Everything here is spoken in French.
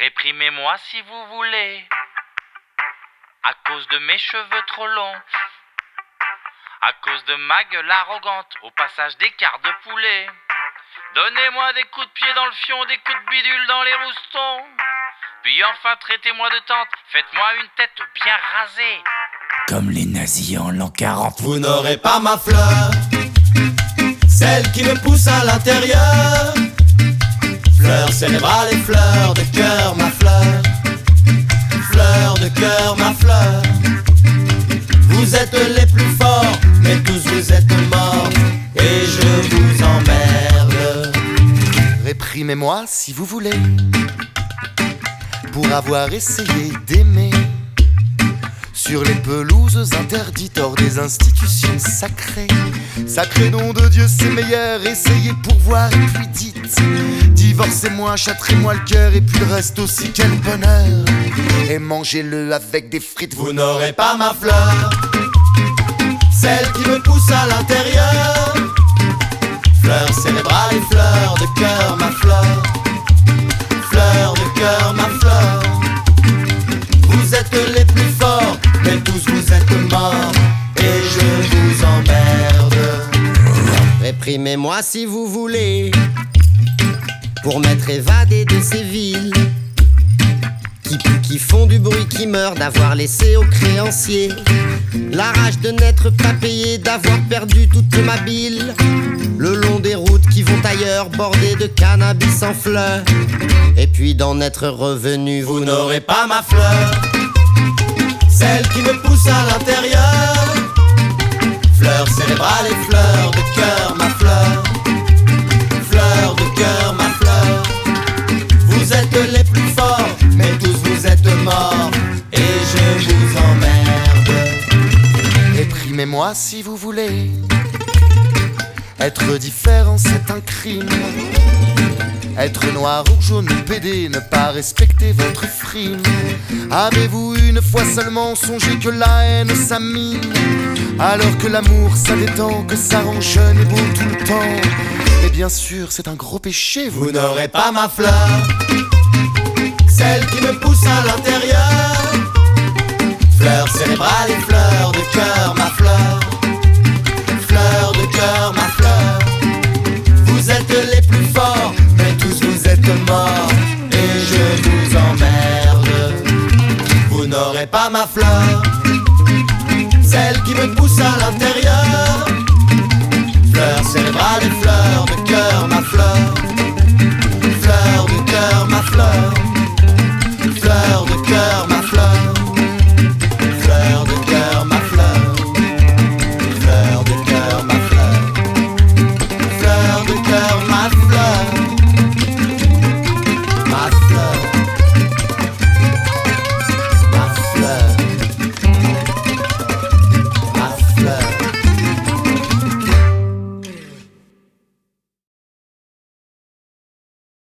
Réprimez-moi si vous voulez, à cause de mes cheveux trop longs, à cause de ma gueule arrogante, au passage des quarts de poulet. Donnez-moi des coups de pied dans le fion, des coups de bidule dans les roustons. Puis enfin traitez-moi de tante, faites-moi une tête bien rasée, comme les nazis en l'an 40. Vous n'aurez pas ma fleur, celle qui me pousse à l'intérieur. Fleur cérébrale et fleur de cœur, ma fleur. Fleur de cœur, ma fleur. Vous êtes les plus forts, mais tous vous êtes morts, et je vous emmerde. Réprimez-moi si vous voulez, pour avoir essayé d'aimer sur les pelouses interdites hors des institutions sacrées. Sacré nom de Dieu, c'est meilleur, essayez pour voir et puis dites: divorcez-moi, châtrez-moi le cœur, et puis le reste aussi, quel bonheur. Et mangez-le avec des frites. Vous n'aurez pas ma fleur, celle qui me pousse à l'intérieur. Fleur cérébrale et fleur de cœur, ma fleur. Fleur de cœur, ma fleur. Vous êtes les plus forts, mais tous vous êtes morts, et je vous emmerde. Réprimez-moi si vous voulez, pour m'être évadé de ces villes qui puent, qui font du bruit, qui meurent d'avoir laissé aux créanciers la rage de n'être pas payé, d'avoir perdu toute ma bile le long des routes qui vont ailleurs, bordées de cannabis en fleurs, et puis d'en être revenu. Vous n'aurez pas ma fleur, celle qui me pousse à l'intérieur. Fleur cérébrale et fleur de cœur, ma fleur. Fleur de cœur, ma fleur. Vous êtes les plus forts, mais tous vous êtes morts, et je vous emmerde. Réprimez-moi si vous voulez, être différent c'est un crime. Être noir ou jaune ou pédé, ne pas respecter votre frime. Avez-vous une fois seulement songé que la haine ça mine, alors que l'amour ça détend, que ça rend jeune et beau tout le temps? Mais bien sûr c'est un gros péché. Vous n'aurez pas ma fleur,